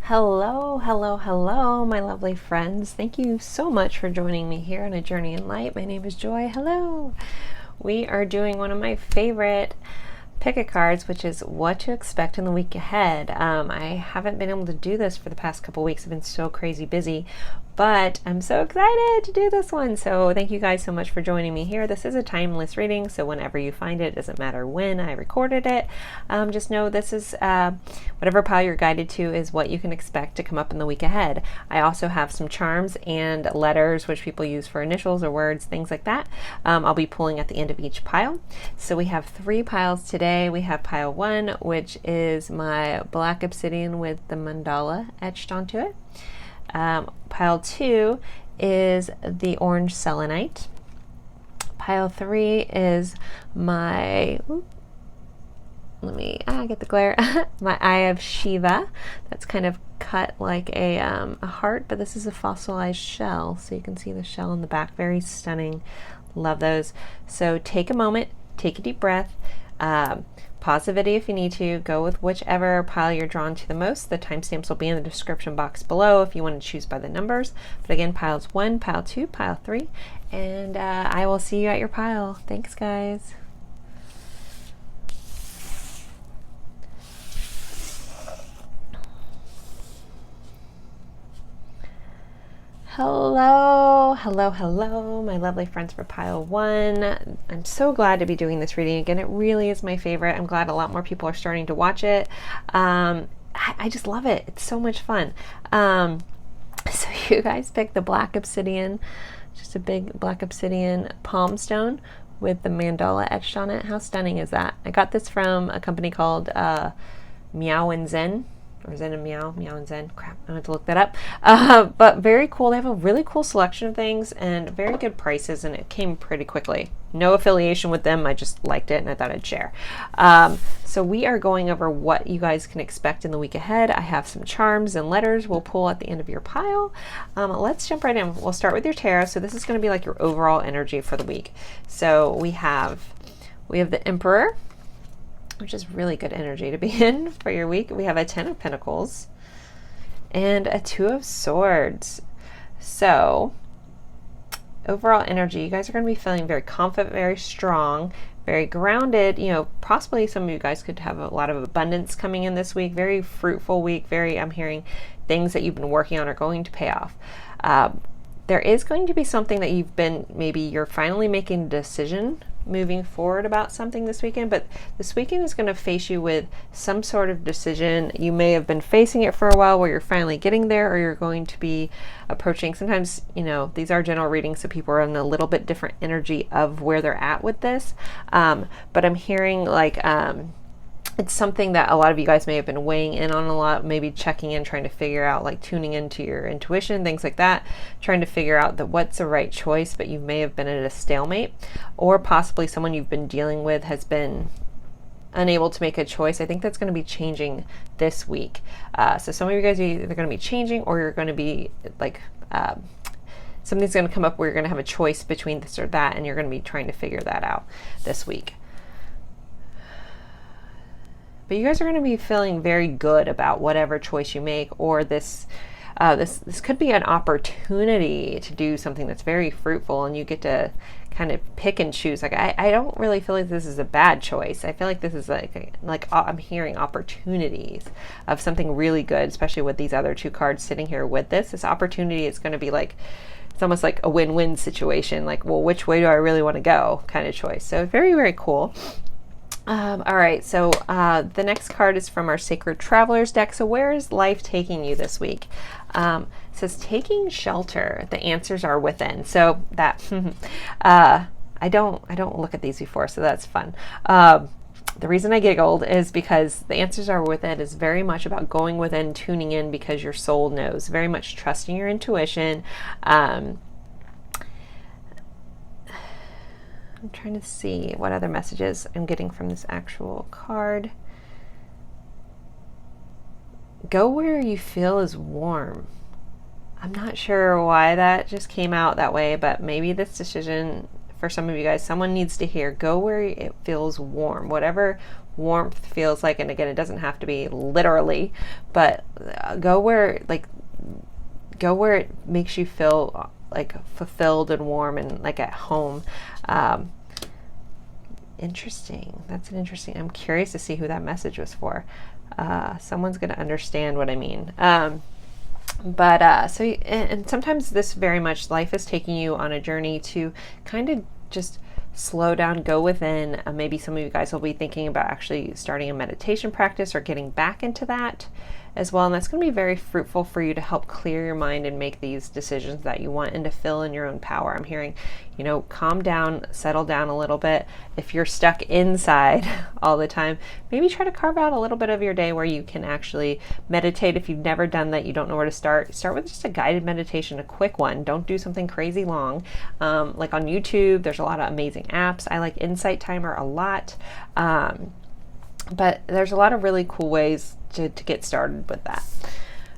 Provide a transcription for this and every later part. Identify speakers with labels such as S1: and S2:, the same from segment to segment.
S1: Hello, hello, hello, my lovely friends. Thank you so much for joining me here on A Journey in Light. My name is Joy. Hello. We are doing one of my favorite pick-a cards, which is what to expect in the week ahead. I haven't been able to do this for the past couple weeks. I've been so crazy busy, but I'm so excited to do this one. So thank you guys so much for joining me here. This is a timeless reading, so whenever you find it, doesn't matter when I recorded it. Just know this is whatever pile you're guided to is what you can expect to come up in the week ahead. I also have some charms and letters, which people use for initials or words, things like that. I'll be pulling at the end of each pile. So we have 3 piles today. We have pile 1, which is my black obsidian with the mandala etched onto it. Pile 2 is the orange selenite. Pile 3 is my, let me get the glare, my Eye of Shiva. That's kind of cut like a heart, but this is a fossilized shell, so you can see the shell in the back. Very stunning. Love those. So take a moment, take a deep breath, pause the video if you need to, go with whichever pile you're drawn to the most. The timestamps will be in the description box below if you want to choose by the numbers. But again, piles 1, pile 2, pile 3, and I will see you at your pile. Thanks, guys. Hello, hello, hello, my lovely friends for pile 1. I'm so glad to be doing this reading again. It really is my favorite. I'm glad a lot more people are starting to watch it. I just love it. It's so much fun. So you guys picked the black obsidian, just a big black obsidian palm stone with the mandala etched on it. How stunning is that? I got this from a company called Meow and Zen. Or Zen and Meow, Meow and Zen. Crap, I have to look that up. But very cool. They have a really cool selection of things and very good prices, and it came pretty quickly. No affiliation with them. I just liked it and I thought I'd share. So we are going over what you guys can expect in the week ahead. I have some charms and letters we'll pull at the end of your pile. Let's jump right in. We'll start with your tarot. So this is going to be like your overall energy for the week. So we have the Emperor, which is really good energy to be in for your week. We have a 10 of Pentacles and a 2 of Swords. So overall energy, you guys are going to be feeling very confident, very strong, very grounded. You know, possibly some of you guys could have a lot of abundance coming in this week. Very fruitful week. I'm hearing things that you've been working on are going to pay off. There is going to be something that maybe you're finally making a decision moving forward about something this weekend, but this weekend is going to face you with some sort of decision. You may have been facing it for a while where you're finally getting there, or you're going to be approaching. Sometimes, you know, these are general readings, so people are in a little bit different energy of where they're at with this. But I'm hearing like, it's something that a lot of you guys may have been weighing in on a lot, maybe checking in, trying to figure out, like tuning into your intuition, things like that, trying to figure out what's the right choice, but you may have been at a stalemate, or possibly someone you've been dealing with has been unable to make a choice. I think that's going to be changing this week. So some of you guys are either going to be changing, or you're going to be like, something's going to come up where you're going to have a choice between this or that, and you're going to be trying to figure that out this week. But you guys are going to be feeling very good about whatever choice you make, or this could be an opportunity to do something that's very fruitful, and you get to kind of pick and choose. Like I don't really feel like this is a bad choice. I feel like this is like I'm hearing opportunities of something really good, especially with these other 2 cards sitting here with this. This opportunity is going to be like, it's almost like a win-win situation. Like, well, which way do I really want to go kind of choice. So very, very cool. All right, so the next card is from our Sacred Travelers deck. So where is life taking you this week? It says taking shelter. The answers are within. So that I don't look at these before, so that's fun. The reason I giggled is because the answers are within is very much about going within, tuning in because your soul knows. Very much trusting your intuition. I'm trying to see what other messages I'm getting from this actual card. Go where you feel is warm. I'm not sure why that just came out that way, but maybe this decision for some of you guys, someone needs to hear, go where it feels warm. Whatever warmth feels like. And again, it doesn't have to be literally, but go where it makes you feel like fulfilled and warm and like at home. Interesting. That's an interesting, I'm curious to see who that message was for. Someone's going to understand what I mean. And sometimes this very much, life is taking you on a journey to kind of just slow down, go within. Maybe some of you guys will be thinking about actually starting a meditation practice or getting back into that as well. And that's going to be very fruitful for you to help clear your mind and make these decisions that you want and to fill in your own power. I'm hearing, calm down, settle down a little bit. If you're stuck inside all the time, maybe try to carve out a little bit of your day where you can actually meditate. If you've never done that, you don't know where to start with just a guided meditation, a quick one. Don't do something crazy long. Like on YouTube, there's a lot of amazing apps. I like Insight Timer a lot. But there's a lot of really cool ways to get started with that.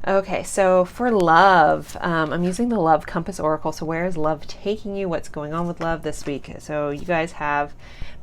S1: Okay, so for love, I'm using the Love Compass Oracle. So where is love taking you? What's going on with love this week? So you guys have,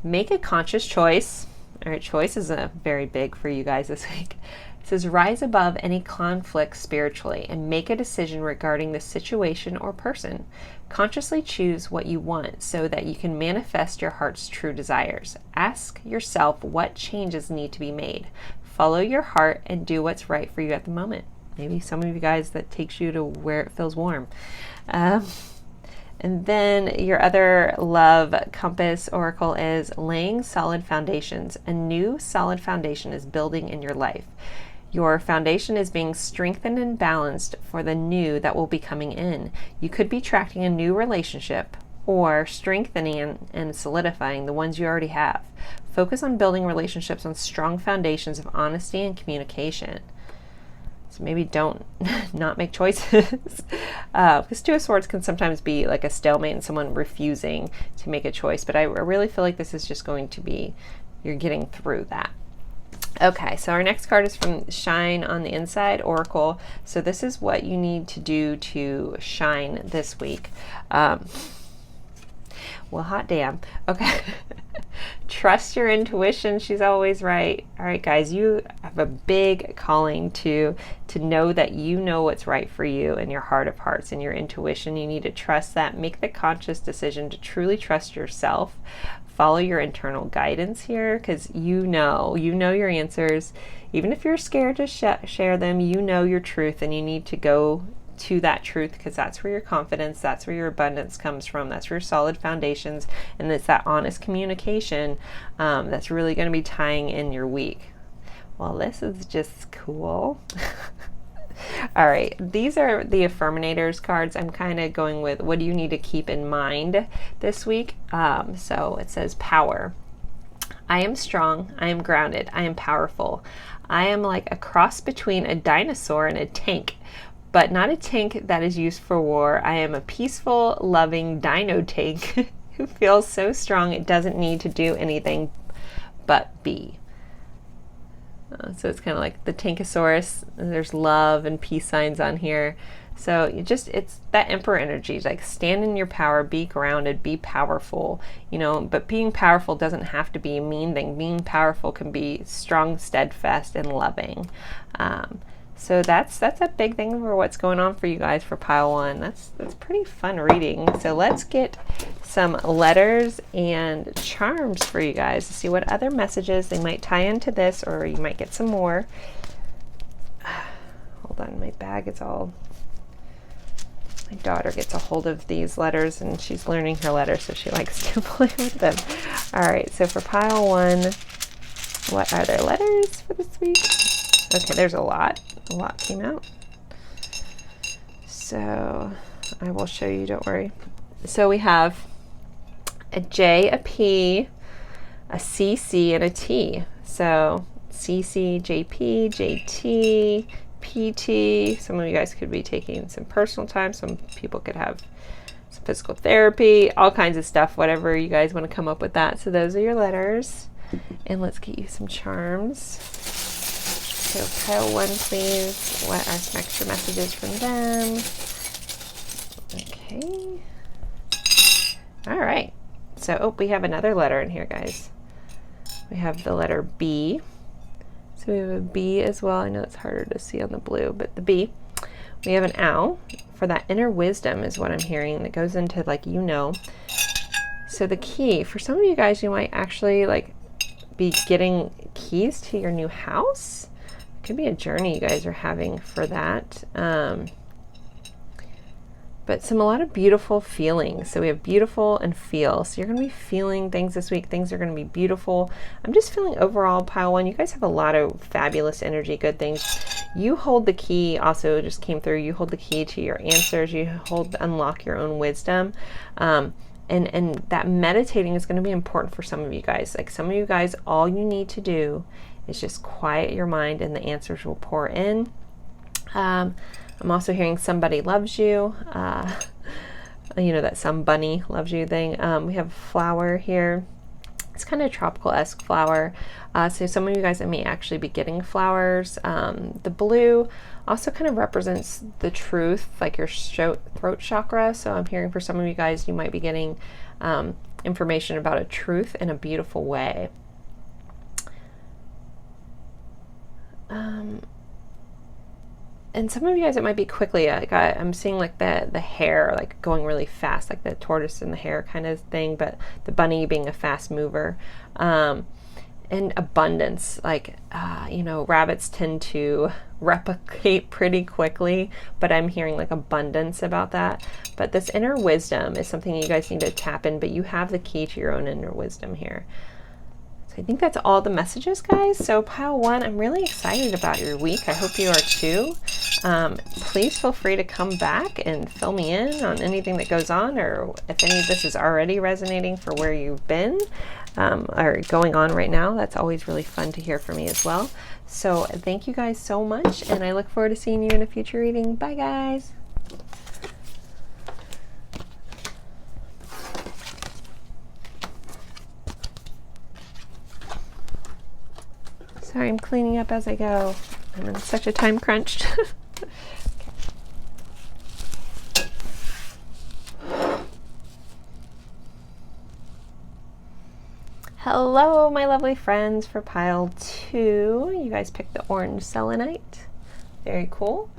S1: make a conscious choice. All right, choice is very big for you guys this week. It says, rise above any conflict spiritually and make a decision regarding the situation or person. Consciously choose what you want so that you can manifest your heart's true desires. Ask yourself what changes need to be made. Follow your heart and do what's right for you at the moment. Maybe some of you guys, that takes you to where it feels warm. And then your other love compass oracle is laying solid foundations. A new solid foundation is building in your life. Your foundation is being strengthened and balanced for the new that will be coming in. You could be attracting a new relationship or strengthening and solidifying the ones you already have. Focus on building relationships on strong foundations of honesty and communication. So maybe don't not make choices. Because Two of Swords can sometimes be like a stalemate and someone refusing to make a choice. But I really feel like this is just going to be, you're getting through that. Okay, so our next card is from Shine on the Inside Oracle. So this is what you need to do to shine this week. Well, hot damn. Okay. Trust your intuition. She's always right. All right, guys, you have a big calling to know that you know what's right for you in your heart of hearts and your intuition. You need to trust that. Make the conscious decision to truly trust yourself. Follow your internal guidance here, because you know your answers. Even if you're scared to share them, you know your truth, and you need to go to that truth, because that's where your confidence, that's where your abundance comes from, that's where your solid foundations, and it's that honest communication that's really going to be tying in your week. Well, this is just cool. All right, these are the Affirminators cards. I'm kind of going with what do you need to keep in mind this week. So it says power. I am strong, I am grounded, I am powerful. I am like a cross between a dinosaur and a tank, but not a tank that is used for war. I am a peaceful, loving dino tank who feels so strong it doesn't need to do anything but be. So it's kind of like the Tankosaurus, and there's love and peace signs on here. So it's that Emperor energy, like stand in your power, be grounded, be powerful, but being powerful doesn't have to be a mean thing. Being powerful can be strong, steadfast, and loving. So that's a big thing for what's going on for you guys for pile one. That's pretty fun reading. So let's get some letters and charms for you guys to see what other messages they might tie into this, or you might get some more. Hold on, my bag is all... My daughter gets a hold of these letters and she's learning her letters, so she likes to play with them. All right, so for pile one, what are their letters for this week? Okay, there's a lot. A lot came out. So I will show you, don't worry. So we have a J, a P, a CC, and a T. So CC, JP, JT, PT. Some of you guys could be taking some personal time. Some people could have some physical therapy, all kinds of stuff, whatever you guys want to come up with that. So those are your letters. And let's get you some charms. So pile one, please. What are some extra messages from them? Okay. All right. So, we have another letter in here, guys. We have the letter B. So we have a B as well. I know it's harder to see on the blue, but the B. We have an owl for that inner wisdom is what I'm hearing that goes into like, you know. So the key, for some of you guys, you might actually like be getting keys to your new house. It could be a journey you guys are having for that. But a lot of beautiful feelings. So we have beautiful and feel. So you're going to be feeling things this week. Things are going to be beautiful. I'm just feeling overall, pile one, you guys have a lot of fabulous energy, good things. You hold the key, also just came through, you hold the key to your answers. You unlock your own wisdom. And that meditating is going to be important for some of you guys. Like some of you guys, all you need to do is just quiet your mind and the answers will pour in. I'm also hearing somebody loves you. You know, that some bunny loves you thing. We have a flower here. It's kind of tropical-esque flower. So some of you guys that may actually be getting flowers. The blue also kind of represents the truth, like your throat chakra. So I'm hearing for some of you guys, you might be getting information about a truth in a beautiful way. And some of you guys, it might be quickly, like I'm seeing like the hair like going really fast, like the tortoise and the hare kind of thing, but the bunny being a fast mover. And abundance, like, you know, rabbits tend to replicate pretty quickly, but I'm hearing like abundance about that. But this inner wisdom is something you guys need to tap in, but you have the key to your own inner wisdom here. I think that's all the messages, guys. So pile one, I'm really excited about your week. I hope you are too. Please feel free to come back and fill me in on anything that goes on, or if any of this is already resonating for where you've been or going on right now. That's always really fun to hear from me as well. So thank you guys so much, and I look forward to seeing you in a future reading. Bye, guys. Sorry, I'm cleaning up as I go. I'm in such a time crunch. Hello, my lovely friends for pile two. You guys picked the orange selenite. Very cool.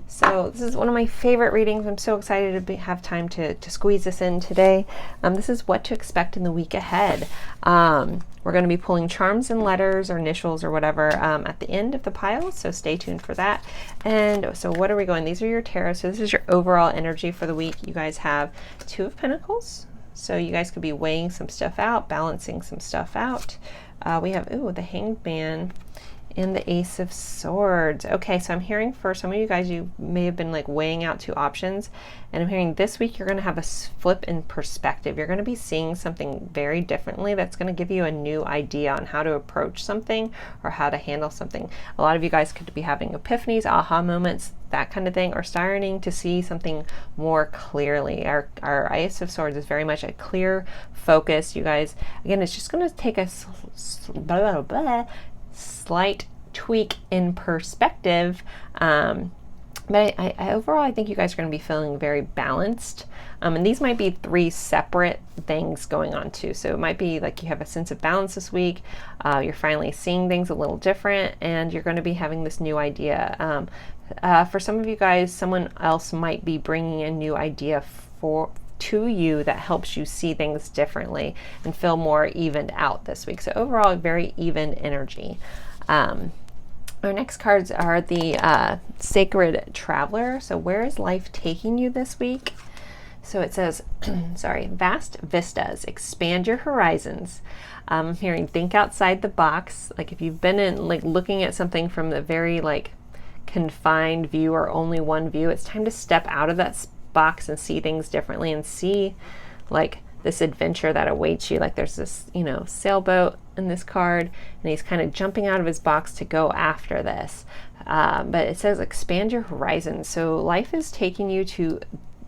S1: So this is one of my favorite readings. I'm so excited to have time to squeeze this in today. This is what to expect in the week ahead. We're going to be pulling charms and letters or initials or whatever at the end of the pile, so stay tuned for that. And so what are we going? These are your tarot. So this is your overall energy for the week. You guys have Two of Pentacles. So you guys could be weighing some stuff out, balancing some stuff out. We have, the Hanged Man and the Ace of Swords. Okay, so I'm hearing for some of you guys, you may have been like weighing out two options, and I'm hearing this week you're going to have a flip in perspective. You're going to be seeing something very differently that's going to give you a new idea on how to approach something or how to handle something. A lot of you guys could be having epiphanies, aha moments, that kind of thing, or starting to see something more clearly. Our Ace of Swords is very much a clear focus. You guys, again, it's just going to take a slight tweak in perspective, but I overall I think you guys are going to be feeling very balanced, and these might be three separate things going on too. So it might be like you have a sense of balance this week, you're finally seeing things a little different, and you're going to be having this new idea. For some of you guys, someone else might be bringing a new idea to you that helps you see things differently and feel more evened out this week. So overall, very even energy. Our next cards are the Sacred Traveler. So where is life taking you this week? So it says, vast vistas, expand your horizons. I'm hearing think outside the box. Like if you've been in like looking at something from the very like confined view or only one view, it's time to step out of that box and see things differently and see like this adventure that awaits you. Like there's this, sailboat in this card, and he's kind of jumping out of his box to go after this. But it says expand your horizons. So life is taking you to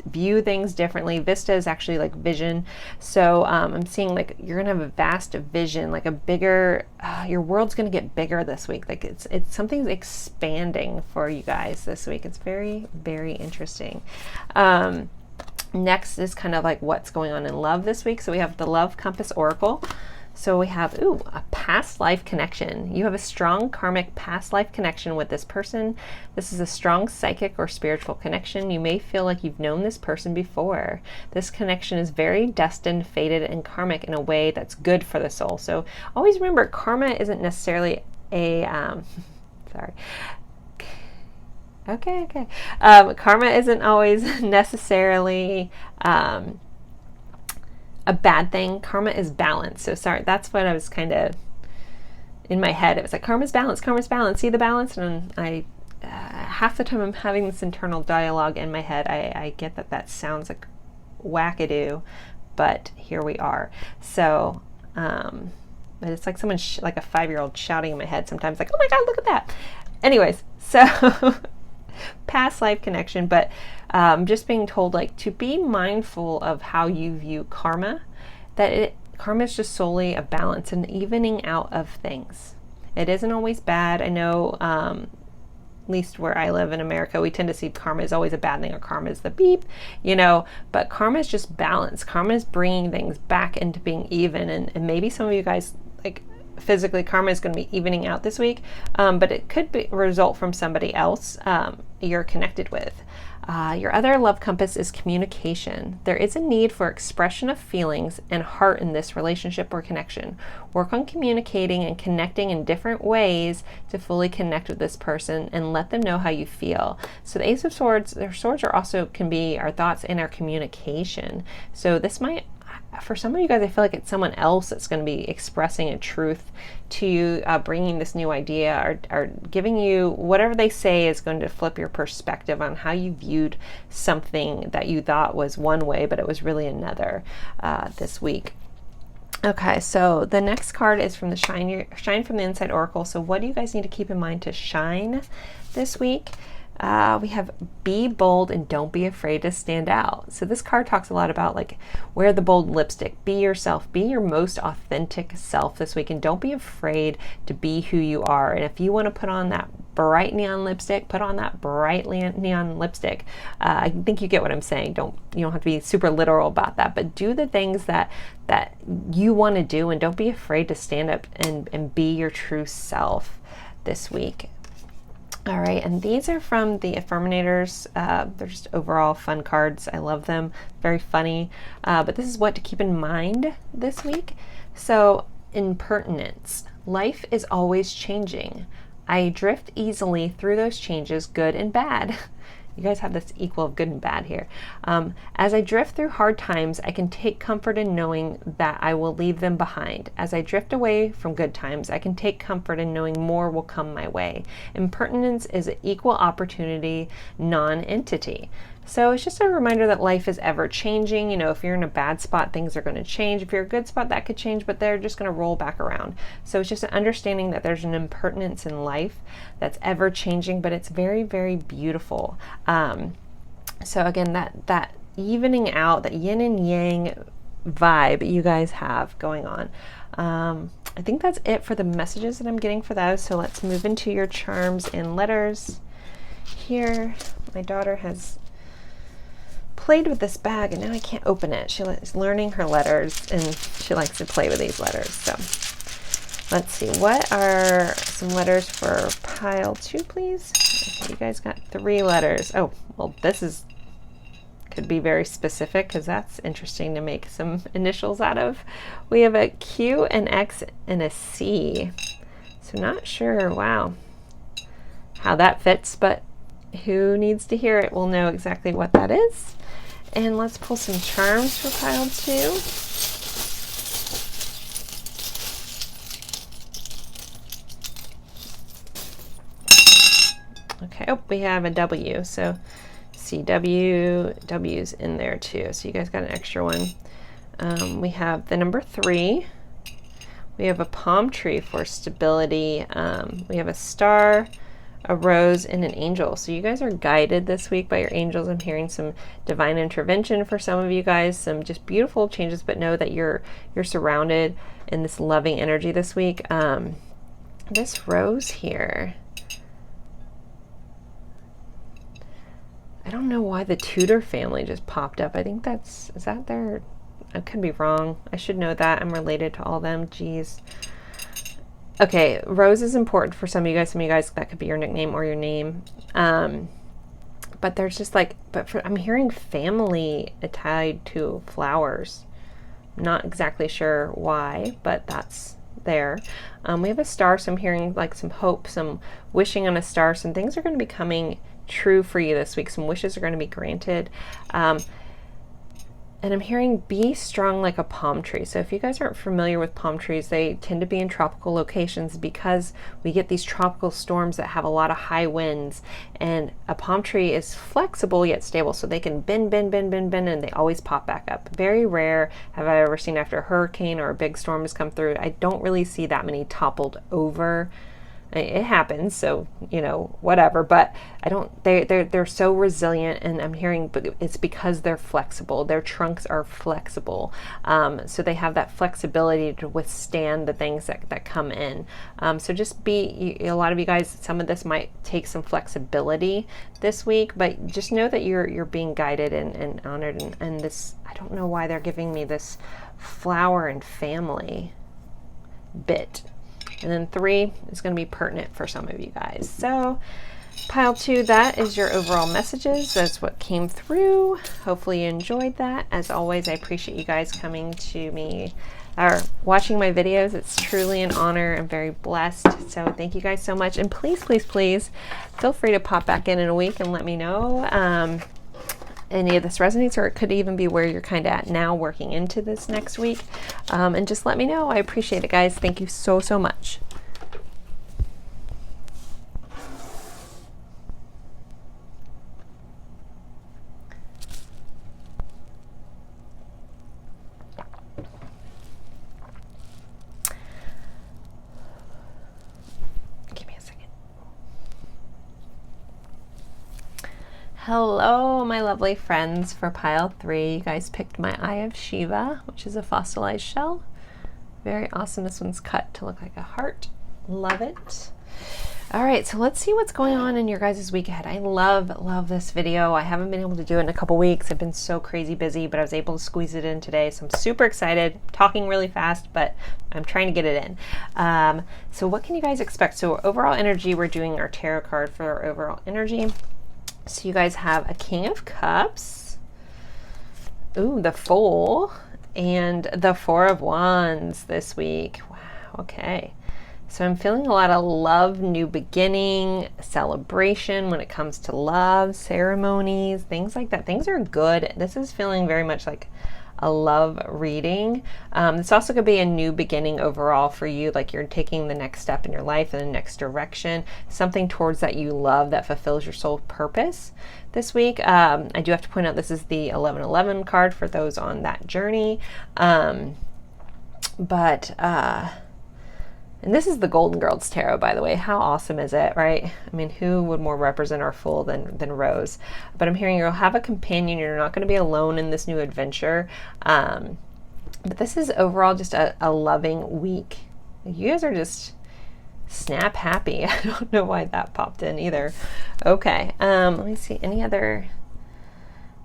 S1: view things differently. Vista is actually like vision. So I'm seeing like you're gonna have a vast vision, like a bigger, your world's gonna get bigger this week. Like it's something's expanding for you guys this week. It's very, very interesting. Next is kind of like what's going on in love this week. So we have the Love Compass Oracle. So we have, ooh, a past life connection. You have a strong karmic past life connection with this person. This is a strong psychic or spiritual connection. You may feel like you've known this person before. This connection is very destined, fated, and karmic in a way that's good for the soul. So always remember, karma isn't necessarily a, sorry. Okay. Karma isn't always necessarily a bad thing. Karma is balance. So sorry, that's what I was kind of in my head. It was like karma's balance, karma's balance. See the balance? And I half the time I'm having this internal dialogue in my head. I get that sounds like wackadoo, but here we are. So, but it's like someone like a 5-year-old shouting in my head sometimes, like, oh my God, look at that. Anyways, so past life connection, but just being told like to be mindful of how you view karma, that karma is just solely a balance and evening out of things. It isn't always bad. I know, at least where I live in America, we tend to see karma is always a bad thing, or karma is the beep, you know, but karma is just balance. Karma is bringing things back into being even. And maybe some of you guys, like, physically karma is going to be evening out this week, but it could be result from somebody else you're connected with. Your other love compass is communication. There is a need for expression of feelings and heart in this relationship or connection. Work on communicating and connecting in different ways to fully connect with this person and let them know how you feel. So the Ace of Swords, their swords are also can be our thoughts and our communication. So this might, for some of you guys, I feel like it's someone else that's going to be expressing a truth to you, bringing this new idea, or giving you whatever they say is going to flip your perspective on how you viewed something that you thought was one way, but it was really another this week. Okay, so the next card is from the Shine from the Inside Oracle. So what do you guys need to keep in mind to shine this week? We have be bold and don't be afraid to stand out. So this card talks a lot about like wear the bold lipstick, be yourself, be your most authentic self this week, and don't be afraid to be who you are. And if you want to put on that bright neon lipstick, put on that bright neon lipstick. I think you get what I'm saying. You don't have to be super literal about that, but do the things that you want to do, and don't be afraid to stand up and be your true self this week. All right, and these are from the Affirminators. They're just overall fun cards. I love them. Very funny. But this is what to keep in mind this week. So, impertinence. Life is always changing. I drift easily through those changes, good and bad. You guys have this equal of good and bad here. As I drift through hard times, I can take comfort in knowing that I will leave them behind. As I drift away from good times, I can take comfort in knowing more will come my way. Impertinence is an equal opportunity non-entity. So it's just a reminder that life is ever changing. You know, if you're in a bad spot, things are going to change. If you're in a good spot, that could change, but they're just going to roll back around. So it's just an understanding that there's an impertinence in life that's ever changing, but it's very, very beautiful. So again, that evening out, that yin and yang vibe you guys have going on. I think that's it for the messages that I'm getting for those. So let's move into your charms and letters here. My daughter has played with this bag and now I can't open it. She is learning her letters and she likes to play with these letters. So let's see, what are some letters for pile 2, please? Okay, you guys got 3 letters. Oh, well, this could be very specific because that's interesting to make some initials out of. We have a Q, an X, and a C. So not sure, wow, how that fits, but who needs to hear it will know exactly what that is. And let's pull some charms for pile 2. Okay, oh, we have a W, so CW, W's in there too. So you guys got an extra one. We have the number 3. We have a palm tree for stability. We have a star, a rose, and an angel. So you guys are guided this week by your angels. I'm hearing some divine intervention for some of you guys, some just beautiful changes, but know that you're surrounded in this loving energy this week. This rose here, I don't know why the Tudor family just popped up. I think is that their I could be wrong. I should know that. I'm related to all of them. Jeez. Okay, Rose is important for some of you guys. Some of you guys, that could be your nickname or your name. But there's just like, I'm hearing family tied to flowers. Not exactly sure why, but that's there. We have a star, so I'm hearing like some hope, some wishing on a star. Some things are going to be coming true for you this week. Some wishes are going to be granted. And I'm hearing be strong like a palm tree. So if you guys aren't familiar with palm trees, they tend to be in tropical locations because we get these tropical storms that have a lot of high winds. And a palm tree is flexible yet stable, so they can bend, and they always pop back up. Very rare have I ever seen after a hurricane or a big storm has come through. I don't really see that many toppled over. It happens, so you know, whatever, but I don't, they're so resilient, and I'm hearing it's because they're flexible. Their trunks are flexible, so they have that flexibility to withstand the things that come in. So just a lot of you guys, some of this might take some flexibility this week, but just know that you're being guided and honored, and this, I don't know why they're giving me this flower and family bit. And then 3 is going to be pertinent for some of you guys. So pile 2, that is your overall messages. That's what came through. Hopefully you enjoyed that. As always, I appreciate you guys coming to me or watching my videos. It's truly an honor. I'm very blessed. So thank you guys so much. And please, please, please feel free to pop back in a week and let me know any of this resonates, or it could even be where you're kind of at now working into this next week. And just let me know. I appreciate it, guys. Thank you so, so much. Hello, my lovely friends for pile 3. You guys picked my Eye of Shiva, which is a fossilized shell. Very awesome. This one's cut to look like a heart. Love it. All right, so let's see what's going on in your guys' week ahead. I love this video. I haven't been able to do it in a couple weeks. I've been so crazy busy, but I was able to squeeze it in today, so I'm super excited. I'm talking really fast, but I'm trying to get it in. So what can you guys expect? So overall energy, we're doing our tarot card for our overall energy. So you guys have a King of Cups, ooh, the Fool, and the 4 of Wands this week. Wow, okay. So I'm feeling a lot of love, new beginning, celebration when it comes to love, ceremonies, things like that. Things are good. This is feeling very much like a love reading. This also could be a new beginning overall for you, like you're taking the next step in your life in the next direction, something towards that you love that fulfills your soul purpose this week. I do have to point out this is the 1111 card for those on that journey. And this is the Golden Girls Tarot, by the way. How awesome is it, right? I mean, who would more represent our Fool than Rose? But I'm hearing you'll have a companion. You're not going to be alone in this new adventure. But this is overall just a loving week. You guys are just snap happy. I don't know why that popped in either. Okay, let me see. Any other?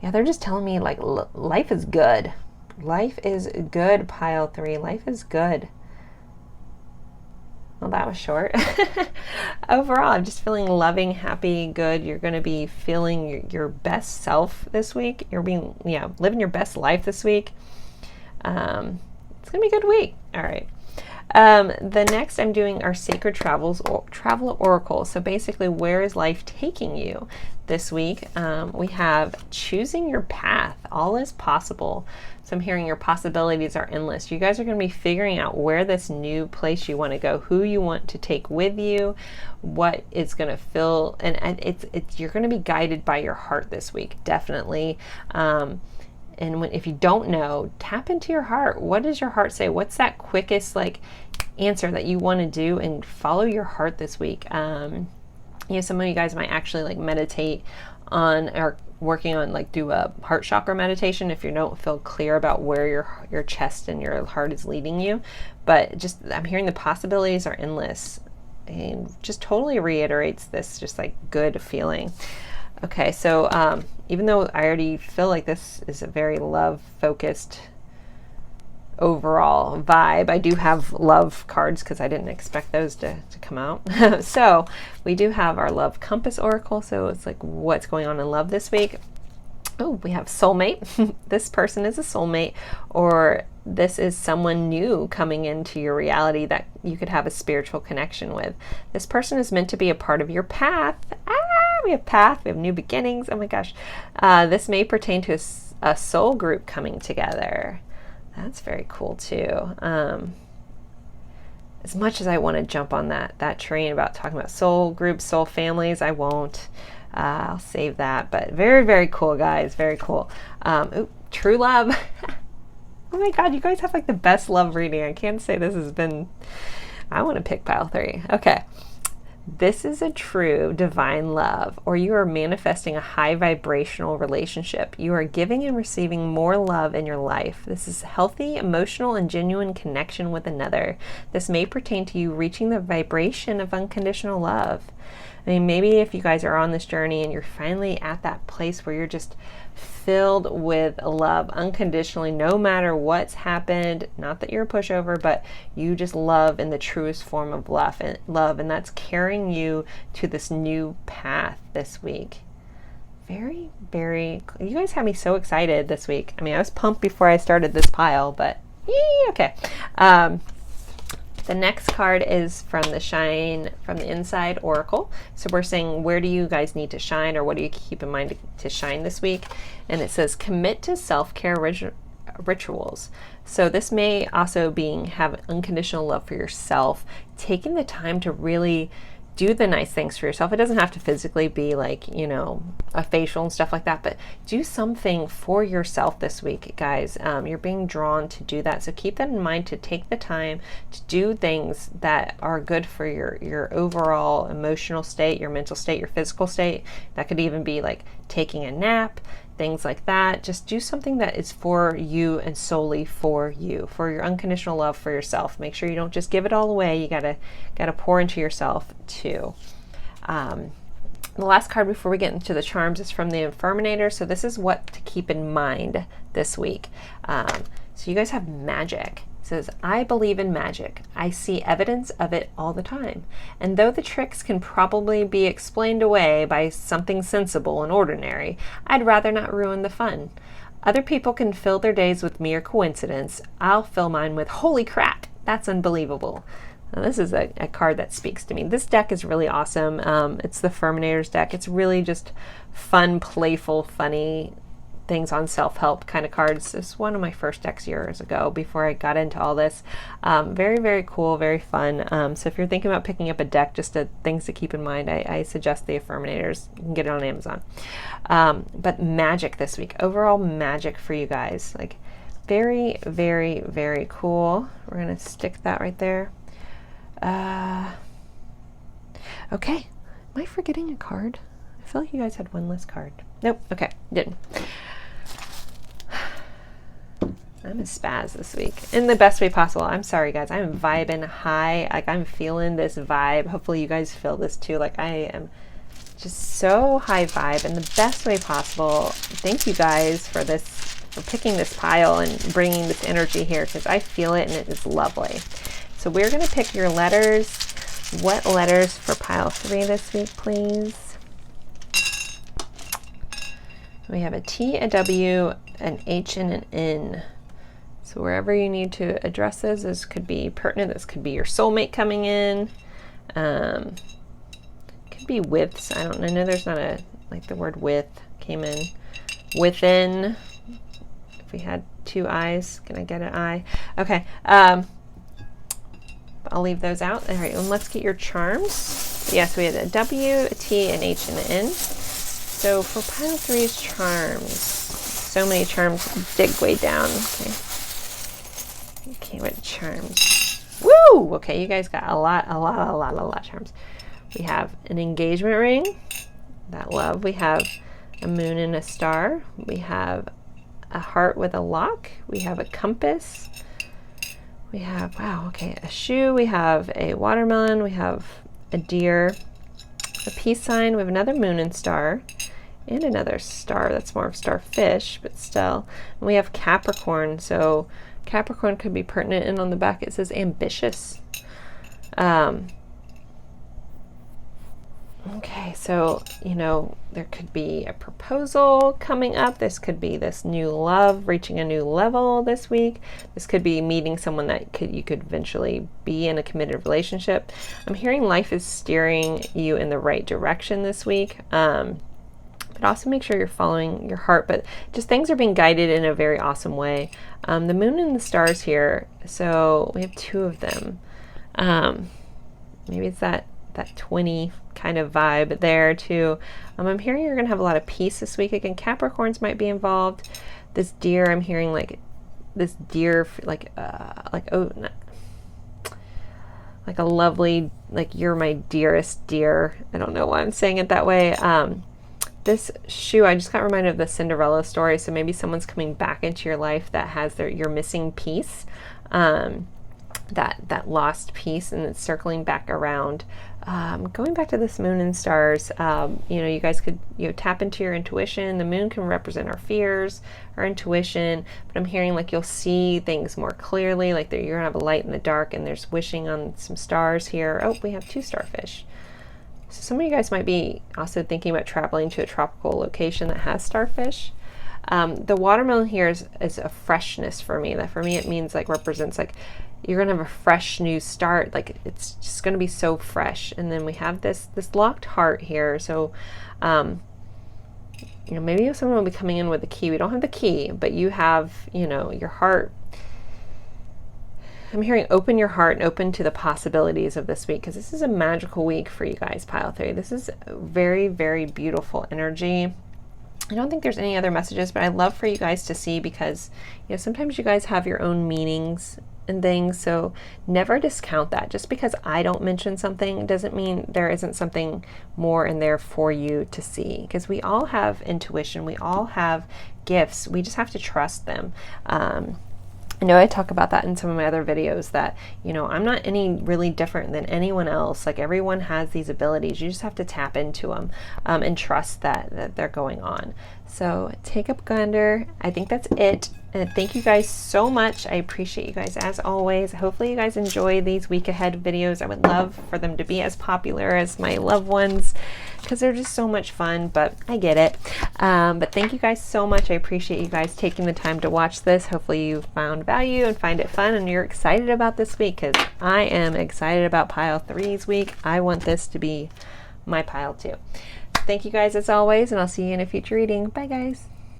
S1: Yeah, they're just telling me like life is good. Life is good, pile 3. Life is good. Well, that was short. Overall, I'm just feeling loving, happy, good. You're going to be feeling your best self this week. You're being, living your best life this week. It's going to be a good week. All right. The next I'm doing our Sacred Travel Oracle. So basically, where is life taking you this week? We have choosing your path. All is possible. So I'm hearing your possibilities are endless. You guys are going to be figuring out where this new place you want to go, who you want to take with you, what it's going to fill, and you're going to be guided by your heart this week, definitely. And if you don't know, tap into your heart. What does your heart say? What's that quickest answer that you want to do, and follow your heart this week? Some of you guys might actually meditate on or working on do a heart chakra meditation if you don't feel clear about where your chest and your heart is leading you. But just I'm hearing the possibilities are endless, and just totally reiterates this just good feeling. Okay, so even though I already feel like this is a very love focused overall vibe. I do have love cards because I didn't expect those to come out. So we do have our love compass oracle. So it's like what's going on in love this week. Oh, we have soulmate. This person is a soulmate, or this is someone new coming into your reality that you could have a spiritual connection with. This person is meant to be a part of your path. We have path, we have new beginnings. Oh my gosh. This may pertain to a soul group coming together. That's very cool too. As much as I want to jump on that train about talking about soul groups, soul families, I won't. I'll save that, but very, very cool, guys. Very cool. Ooh, true love. Oh my God, you guys have like the best love reading. I can't say this has been, I want to pick pile 3. Okay. This is a true divine love, or you are manifesting a high vibrational relationship. You are giving and receiving more love in your life. This is healthy, emotional, and genuine connection with another. This may pertain to you reaching the vibration of unconditional love. I mean, maybe if you guys are on this journey and you're finally at that place where you're just filled with love unconditionally, no matter what's happened, not that you're a pushover, but you just love in the truest form of love, and that's carrying you to this new path this week. Very, very, you guys have me so excited this week. I mean, I was pumped before I started this pile, but okay. The next card is from the Shine from the Inside Oracle. So we're saying, where do you guys need to shine, or what do you keep in mind to shine this week? And it says, commit to self-care rituals. So this may also have unconditional love for yourself, taking the time to really do the nice things for yourself. It doesn't have to physically be like, you know, a facial and stuff like that, but do something for yourself this week, guys. You're being drawn to do that. So keep that in mind, to take the time to do things that are good for your overall emotional state, your mental state, your physical state. That could even be like taking a nap, things like that. Just do something that is for you and solely for you, for your unconditional love for yourself. Make sure you don't just give it all away. You gotta pour into yourself too. The last card before we get into the charms is from the Infirminator. So this is what to keep in mind this week. So you guys have magic. It says, I believe in magic. I see evidence of it all the time. And though the tricks can probably be explained away by something sensible and ordinary, I'd rather not ruin the fun. Other people can fill their days with mere coincidence. I'll fill mine with, holy crap, that's unbelievable. Now, this is a card that speaks to me. This deck is really awesome. It's the Firminator's deck. It's really just fun, playful, funny things on self-help kind of cards. It's one of my first decks years ago before I got into all this. Very, very cool, very fun. So if you're thinking about picking up a deck, just things to keep in mind, I suggest the Affirminators. You can get it on Amazon. But magic this week, overall magic for you guys. Like very, very, very cool. We're going to stick that right there. Okay. Am I forgetting a card? I feel like you guys had one less card. Nope. Okay. Didn't. I'm a spaz this week in the best way possible. I'm sorry, guys. I'm vibing high. Like, I'm feeling this vibe. Hopefully you guys feel this too. Like, I am just so high vibe in the best way possible. Thank you guys for picking this pile and bringing this energy here, because I feel it and it is lovely. So we're going to pick your letters. What letters for pile 3 this week, please? We have a T, a W, an H, and an N. So wherever you need to address this could be pertinent. This could be your soulmate coming in. Could be withs. I don't know. I know there's not like the word with came in. Within. If we had 2 I's, can I get an I? Okay. I'll leave those out. All right, and let's get your charms. Yes, we had a W, a T, an H, and an N. So for pile 3's charms, so many charms, dig way down. Okay, what charms? Woo! Okay, you guys got a lot of charms. We have an engagement ring, that love. We have a moon and a star. We have a heart with a lock. We have a compass. We have, wow, okay, a shoe. We have a watermelon. We have a deer, a peace sign. We have another moon and star, and another star that's more of starfish, but still. And we have Capricorn, so Capricorn could be pertinent, and on the back it says ambitious. Okay, so, you know, there could be a proposal coming up. This could be this new love reaching a new level this week. This could be meeting someone that you could eventually be in a committed relationship. I'm hearing life is steering you in the right direction this week. But also make sure you're following your heart. But just things are being guided in a very awesome way. The moon and the stars here. So we have 2 of them. Maybe it's that 20 kind of vibe there too. I'm hearing you're gonna have a lot of peace this week. Again, Capricorns might be involved. This deer, I'm hearing like this deer, like a lovely, like you're my dearest dear. I don't know why I'm saying it that way. This shoe, I just got reminded of the Cinderella story. So maybe someone's coming back into your life that has your missing piece. That lost piece, and it's circling back around. Going back to this moon and stars, you know, you guys could, you know, tap into your intuition. The moon can represent our fears, our intuition, but I'm hearing like you'll see things more clearly, like you're gonna have a light in the dark, and there's wishing on some stars here. Oh, we have 2 starfish. So some of you guys might be also thinking about traveling to a tropical location that has starfish. The watermelon here is a freshness for me. That for me it means like represents like you're gonna have a fresh new start. Like it's just gonna be so fresh. And then we have this locked heart here. So you know, maybe someone will be coming in with a key. We don't have the key, but you have, you know, your heart. I'm hearing open your heart and open to the possibilities of this week, because this is a magical week for you guys, Pile 3. This is very, very beautiful energy. I don't think there's any other messages, but I'd love for you guys to see, because, you know, sometimes you guys have your own meanings and things, so never discount that. Just because I don't mention something doesn't mean there isn't something more in there for you to see, because we all have intuition, we all have gifts, we just have to trust them. I know I talk about that in some of my other videos, that, you know, I'm not any really different than anyone else. Like everyone has these abilities. You just have to tap into them and trust that they're going on. So take up gander. I think that's it. And thank you guys so much. I appreciate you guys as always. Hopefully you guys enjoy these week ahead videos. I would love for them to be as popular as my loved ones, because they're just so much fun, but I get it. But thank you guys so much. I appreciate you guys taking the time to watch this. Hopefully you found value and find it fun, and you're excited about this week, because I am excited about Pile 3's week. I want this to be my Pile 2. Thank you guys as always, and I'll see you in a future reading. Bye guys.